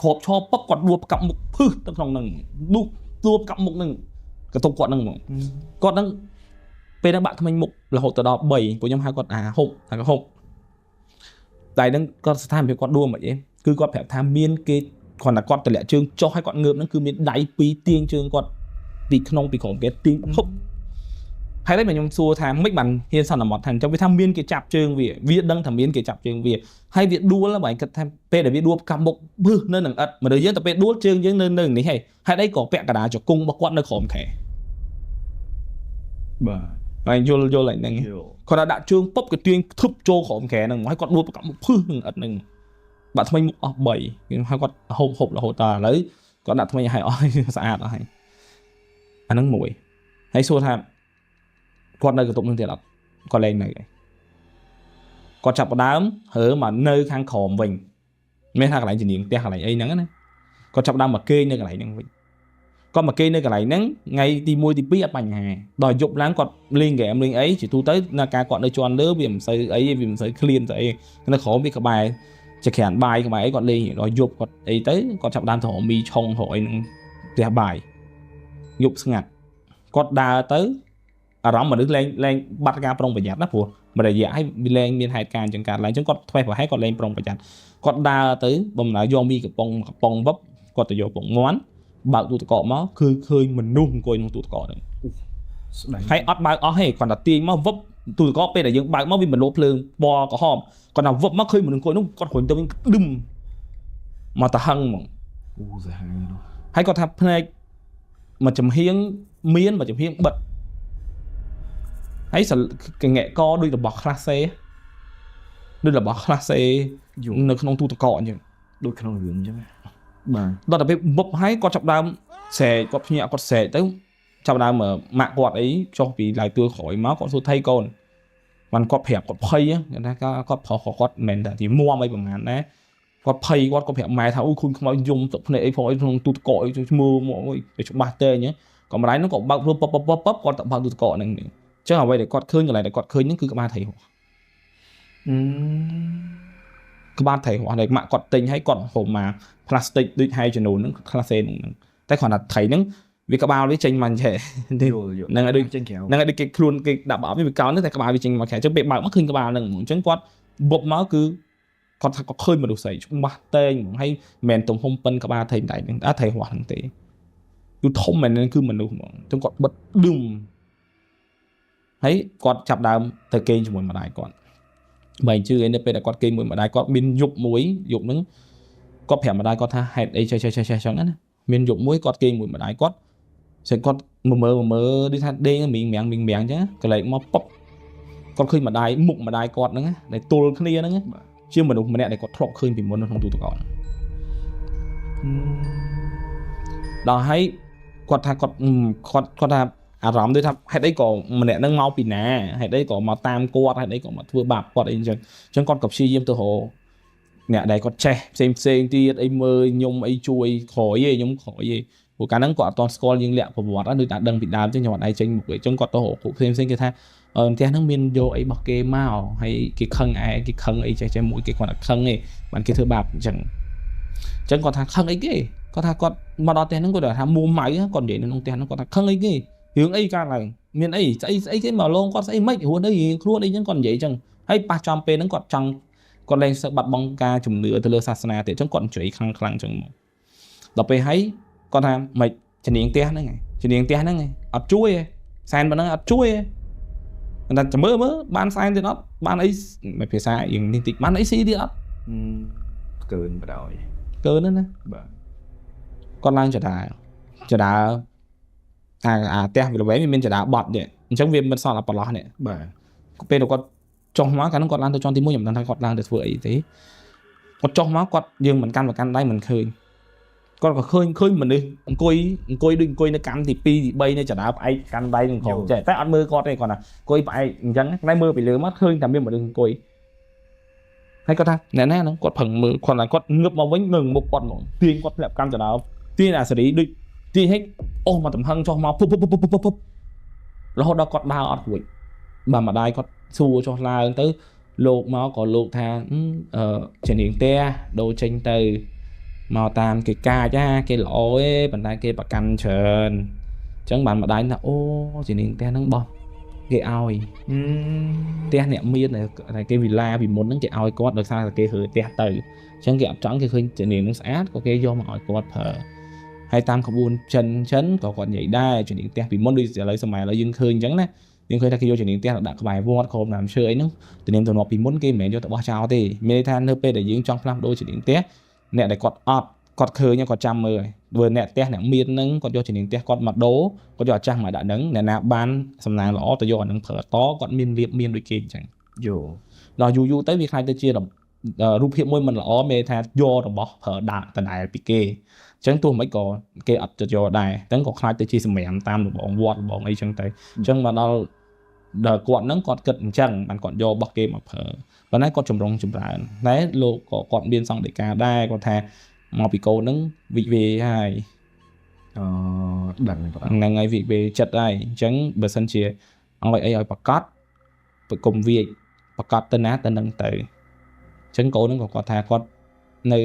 គ្របឈរពឹបគាត់ដួលកាប់មុខភឹសទៅក្នុងហ្នឹងដួលកាប់មុខហ្នឹងកតុកគាត់ហ្នឹងហ្មងគាត់ហ្នឹងពេលហ្នឹងបាក់ថ្មិញមុខរហូតទៅដល់3ពួកខ្ញុំហៅគាត់ហុកតែហុកតែហ្នឹងគាត់ស្ថានភាពគាត់ដួលមិនអីគឺគាត់ប្រាប់ថាមានគេគ្រាន់តែគាត់ទម្លាក់ជើងចុះឲ្យគាត់ងើបហ្នឹងគឺមានដៃ2ទាញជើងគាត់ពីក្នុងពីក្រោមគេទាញហុកហើយតែខ្ញុំសួរថាមិនបានហ៊ានសន្មត់ថាអញ្ចឹងវាថាមានគេចាប់ជើងវាដឹងថាមានគេចាប់ជើងវាហើយវាដួលបើគិតថាពេលដែលវាដួលកាប់មុខភឹសនៅនឹងឥតមនុស្សយើងតែពេលដួលជើងយើងនៅនេះហើយហេតុអីក៏ពាក់កណ្ដាលជង្គង់របស់គាត់នៅក្រោមខែ បាទ ហើយយល់ហ្នឹងគាត់ដាក់ជើងពុបក៏ទាញធឹបចូលក្រោមខែហ្នឹងហើយគាត់ដួលកាប់មុខភឹសនឹងឥតហ្នឹងបាក់ថ្មីមុខអស់3គេហៅគាត់ហូបរហូតដល់ឥឡូវគាត់ដាក់ថ្មីឲ្យអស់ស្អាតអស់ហើយអាហ្នឹងមួយហើយសួរថាគាត់នៅកន្ទប់នឹងទៀតអត់គាត់លែងនៅគាត់ចាប់ដើមហើមកនៅខាងក្រោមវិញមានថាកន្លែងជំនាញផ្ទះកន្លែងអីហ្នឹងណាគាត់ចាប់ដើមមកគេងនៅកន្លែងហ្នឹងវិញគាត់មកគេងនៅកន្លែងហ្នឹងថ្ងៃទី1ទី2អត់បញ្ហាដល់យប់ឡើងគាត់លេងហ្គេមលេងអីជាទូទៅនៅការគាត់នៅជាន់លើវាមិនសូវអីវាមិនសូវឃ្លានទៅអីនៅក្រោមវាក្បែរចក្រានបាយក្បែរអីគាត់លេងដល់យប់គាត់អីទៅគាត់ចាប់ដើមទៅរកមីឆុងរកអីហ្នឹងផ្ទះបាយយប់ស្ងាត់គាត់ដើរទៅអារម្មណ៍មនុស្សលែងបាត់ការប្រុងប្រយ័ត្នណាព្រោះមួយរយៈឲ្យវាលែងមានហេតុការណ៍ចឹងកើតឡើងចឹងគាត់ធ្វេសប្រហែលគាត់លែងប្រុងប្រយ័ត្នគាត់ដើរទៅបំរើយកមីកំប៉ុងវឹបគាត់ទៅយកពងមាន់បើកទូទឹកកកមកគឺឃើញមនុស្សអង្គុយក្នុងទូទឹកកកហ្នឹងស្ដាយហើយអត់បើកអស់ទេគាត់តែទាញមកវឹបទូទឹកកកពេលដែលយើងបើកមកវាមិនលោភ្លើងពណ៌ក្រហមគាត់ថាវឹបមកឃើញមនុស្សអង្គុយនោះគាត់រុញទៅវិញឌឹមមកទៅហឹងហ្មងសាហាវនោះហើយគាត់ថាភ្នែកមួយចំហៀងមានមួយចំហៀងបិទហើយកងែកដូចរបស់ខ្លះសេដូចរបស់ខ្លះសេនៅក្នុងទូទឹកកកអញ្ចឹងដូចក្នុងរឿងអញ្ចឹងបាទដល់តែពេលបុបហើយគាត់ចាប់ដើមស្រែកគាត់ភ្ញាក់គាត់ស្រែកទៅចាប់ដើមម៉ាក់គាត់អីចុះពីឡាយទួក្រោយមកគាត់សួរថៃកូនបានគាត់ប្រាប់គាត់ភ័យគាត់ថាគាត់ប្រុសគាត់មិនមែនតែទីមួមអីប្រហែលណាគាត់ភ័យគាត់ក៏ប្រាប់ម៉ែថាអូឃើញខ្មោចយំទឹកភ្នែកអីផងអីក្នុងទូទឹកកកអីឈ្មោះមកអីច្បាស់ទេអញ្ចឹងក៏ម្ដាយនោះក៏បើកព្រោះប៉បគាត់ទៅបើកទូទឹកកកហ្នឹងចឹងអ្វីដែលគាត់ឃើញកន្លែងដែលគាត់ឃើញហ្នឹងគឺក្បាលថៃហោះក្បាលថៃហោះដែលម៉ាក់គាត់ទិញឲ្យគាត់ហូបមកផ្លាស្ទិកដូចហែចំនួនហ្នឹងខ្លះសេហ្នឹងតែគ្រាន់តែថៃហ្នឹងវាក្បាលវាចេញមកចេះហ្នឹងឲ្យដូចចេញក្រៅហ្នឹងឲ្យដូចគេខ្លួនគេដាក់បោកវាកោនតែក្បាលវាចេញមកក្រៅចឹងពេលបើកមកឃើញក្បាលហ្នឹងអញ្ចឹងគាត់បុកមកគឺគាត់ថាគាត់ឃើញមនុស្សស្រីច្បាស់តែងហ្មងហើយមិនមែនទំហំប៉ុនក្បាលថៃតែហ្នឹងថៃហោះហ្នឹងទេគឺធំមែនហ្នឹងគឺមនុស្សហ្មងអញ្ចឹងគាត់បិទឌឹមហើយគាត់ចាប់ដើមទៅគេងជាមួយម្ដាយគាត់បើអញ្ជើញនៅពេលដែលគាត់គេងមួយម្ដាយគាត់មានយប់ហ្នឹងគាត់ប្រាប់ម្ដាយគាត់ថាហេតុអីចេះចឹងណាមានយប់មួយគាត់គេងមួយម្ដាយគាត់ស្អីគាត់មើលដូចថាដេញមីងអញ្ចឹងកន្លែងមកប៉ុបគាត់ឃើញម្ដាយមុខម្ដាយគាត់ហ្នឹងដែលទល់គ្នាហ្នឹងជាមនុស្សម្នាក់ដែលគាត់ធ្លាប់ឃើញពីមុននៅក្នុងទូទឹកកកដល់ហើយគាត់ថាគាត់ថាអារម្មណ៍ដូចថាហេតុអីក៏ម្នាក់ហ្នឹងមកពីណាហេតុអីក៏មកតាមគាត់ហេតុអីក៏មកធ្វើបាបគាត់អីអញ្ចឹងគាត់ក៏ព្យាយាមទៅរកអ្នកដែលគាត់ចេះផ្សេងទៀតអីមើលខ្ញុំអីជួយក្រោយឯងខ្ញុំក្រោយឯងព្រោះកាលហ្នឹងគាត់អត់តស្គាល់យើងលាក់ប្រវត្តិដូចតែដឹងពីដើមអញ្ចឹងខ្ញុំអត់ឯងចេញមុខអីអញ្ចឹងគាត់ទៅរកគ្រូផ្សេងគេថាផ្ទះហ្នឹងមានយកអីរបស់គេមកហើយគេខឹងគេខឹងអីចេះមួយគេគាត់តែខឹងឯងបានគេធ្វើបាបអញ្ចឹងគាត់ថាខឹងអីគេគាត់ថាគាត់មកដល់ផ្ទះហ្នឹងគាត់ថាមួម៉ៅគាត់និយាយនៅក្នុងផ្ទះហ្នឹងគាត់ថាខឹងអីគេរឿងអីកើតឡើងមានអីស្អីគេមកលងគាត់ស្អីមិនហួនអីខ្លួនអីចឹងគាត់និយាយចឹងហើយប៉ះចំពេលហ្នឹងគាត់ចង់ គាត់លែងសឹកបាត់បង់ការជំនឿទៅលើសាសនាទៀតអញ្ចឹងគាត់ជួយខ្លាំងអញ្ចឹងមកដល់ពេលហើយគាត់ថាមិនជំនាញផ្ទះហ្នឹងឯងជំនាញផ្ទះហ្នឹងឯងអត់ជួយឯងសែនប៉ុណ្ណឹងអត់ជួយឯងតែចាំមើលបានសែនទៀតអត់បានអីមិនភាសាយើងនេះតិចបានអីស៊ីទៀតអត់កើនបដ ாய் កើនណាបាទគាត់ឡើងចដាអាផ្ទះវាល្វែងវាមានចដាបត់នេះអញ្ចឹងវាមិនសល់អាប្រឡោះនេះបាទពេលគាត់ចុះមកកាលនោះគាត់ឡើងទៅជាន់ទី1ខ្ញុំមិនដឹងថាគាត់ឡើងទៅធ្វើអីទេគាត់ចុះមកគាត់យើងមិនកាន់ដៃមិនឃើញគាត់ក៏ឃើញមនុស្សអង្គុយដូចអង្គុយនៅកាន់ទី2ទី3នៅចដាផ្អែកកាន់ដៃនឹងក្រុមចេះតែអត់មើលគាត់ទេគាត់ថាអង្គុយផ្អែកអញ្ចឹងតែមើលពីលើមកឃើញតែមានមនុស្សអង្គុយហើយគាត់ថាអ្នកណាហ្នឹងគាត់ប្រឹងមើលគាត់ងើបមកវិញងើបមុខគាត់មកទាញគាត់ធ្លាប់កាន់ចដាទាញអាសេរីដូចទាញហិចអូសមកតំហឹងចុះមកពុបរហូតដល់គាត់ដើរអត់រួចបាទម្ដាយគាត់សួរចុះឡើងទៅលោកមកក៏លោកថាជំនាញផ្ទះដូរចេញទៅមកតាមគេកាចគេល្អទេប៉ុន្តែគេប្រកាន់ច្រើនអញ្ចឹងបានម្ដាយថាអូជំនាញផ្ទះហ្នឹងបោះគេឲ្យផ្ទះអ្នកមានតែគេវិឡាពីមុនហ្នឹងគេឲ្យគាត់ដោយសារតែគេរើផ្ទះទៅអញ្ចឹងគេអត់ចង់គេឃើញជំនាញហ្នឹងស្អាតក៏គេយកមកឲ្យគាត់ប្រើហើយតាមក្បួនចិនក៏គាត់និយាយដែរជំនាញផ្ទះពីមុនដូចឥឡូវសម័យឥឡូវយើងឃើញអញ្ចឹងណាយើងឃើញថាគេយកជំនាញផ្ទះដាក់ក្បែរវត្តក្រុមដើមឈើអីហ្នឹងជំនាញទំនាប់ពីមុនគេមិនមែនយកទៅបោះចោលទេមានន័យថានៅពេលដែលយើងចង់ផ្លាស់ប្ដូរជំនាញផ្ទះអ្នកដែលគាត់អត់គាត់ឃើញគាត់ចាំមើលហើយបើអ្នកផ្ទះអ្នកមានហ្នឹងគាត់យកជំនាញផ្ទះគាត់មកដូរគាត់យកអាចាស់មកដាក់ហ្នឹងអ្នកណាបានសំណាងល្អទៅយកអាហ្នឹងប្រើតគាត់មានលៀបមានដូចគេអញ្ចឹងដល់យូរទៅវាខ្លាចទៅជារូបភាពមួយមិនល្អមេថាយករបស់ប្រើដាក់ដដែលពីគេអញ្ចឹងទោះមិនក៏គេអត់យកដែរតែក៏ខ្លាចទៅជាសម្រាមតាមរបងវត្តរបងអីចឹងទៅអញ្ចឹងមកដល់គាត់ហ្នឹងគាត់គិតអញ្ចឹងបានគាត់យករបស់គេមកប្រើប៉ុន្តែគាត់ចម្រុងចម្រើនតែលោកក៏គាត់មានសង្កេតការដែរគាត់ថាមកពីកូនហ្នឹងវិវេហើយដឹងហ្នឹងហើយវិវេចិត្តហើយអញ្ចឹងបើសិនជាឲ្យអីឲ្យប្រកាសប្រគំវាប្រកាសទៅណាទៅនឹងទៅអញ្ចឹងកូនហ្នឹងក៏គាត់ថាគាត់នៅ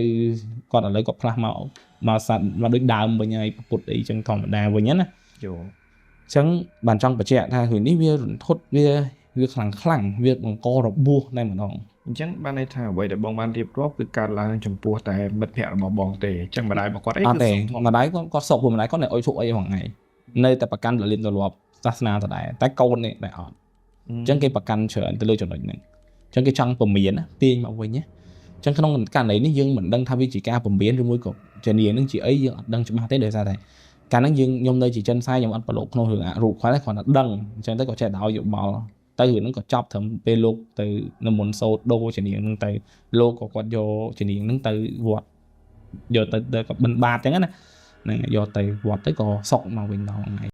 គាត់ឥឡូវគាត់ផ្លាស់មកសាត់មកដូចដើមវិញហើយពុទ្ធអីចឹងធម្មតាវិញណាអញ្ចឹងបានចង់បញ្ជាក់ថារឿងនេះវារន្ធត់វាខ្លាំងវាបង្ករបួសតែម្ដងអញ្ចឹងបានន័យថាអ្វីដែលបងបានរៀបរាប់គឺកើតឡើងចំពោះតែមិត្តភ័ក្តិរបស់បងទេអញ្ចឹងម្ដាយរបស់គាត់អីគឺម្ដាយគាត់សុខព្រោះម្ដាយគាត់នៅអុយឈប់អីហ្នឹងថ្ងៃនៅតែប្រកាន់លលៀនទលាប់សាសនាដដែលតែកូននេះតែអត់អញ្ចឹងគេប្រកាន់ច្រើនទៅលើចំណុចហ្នឹងអញ្ចឹងគេចង់ពមៀនទាញមកវិញណាអញ្ចឹងក្នុងករណីនេះយើងមិនដឹងថាវាជាការពមៀនឬមួយក៏ជំនាញនឹងជាអីយើងអត់ដឹងច្បាស់ទេដោយសារតែកាលហ្នឹងខ្ញុំនៅជាចិនសាយខ្ញុំអត់ប្រឡូកក្នុងរឿងអរូបគាត់តែគាត់តែដឹងអញ្ចឹងទៅក៏ចេះដល់យោបល់ទៅរឿងហ្នឹងក៏ចប់ត្រឹមពេលលោកទៅនៅមុនសូត្រដូរជំនាញហ្នឹងទៅលោកក៏គាត់យកជំនាញហ្នឹងទៅវត្តយកទៅក៏បិណ្ឌបាតអញ្ចឹងណាហ្នឹងយកទៅវត្តទៅក៏សុកមកវិញដល់ថ្ងៃ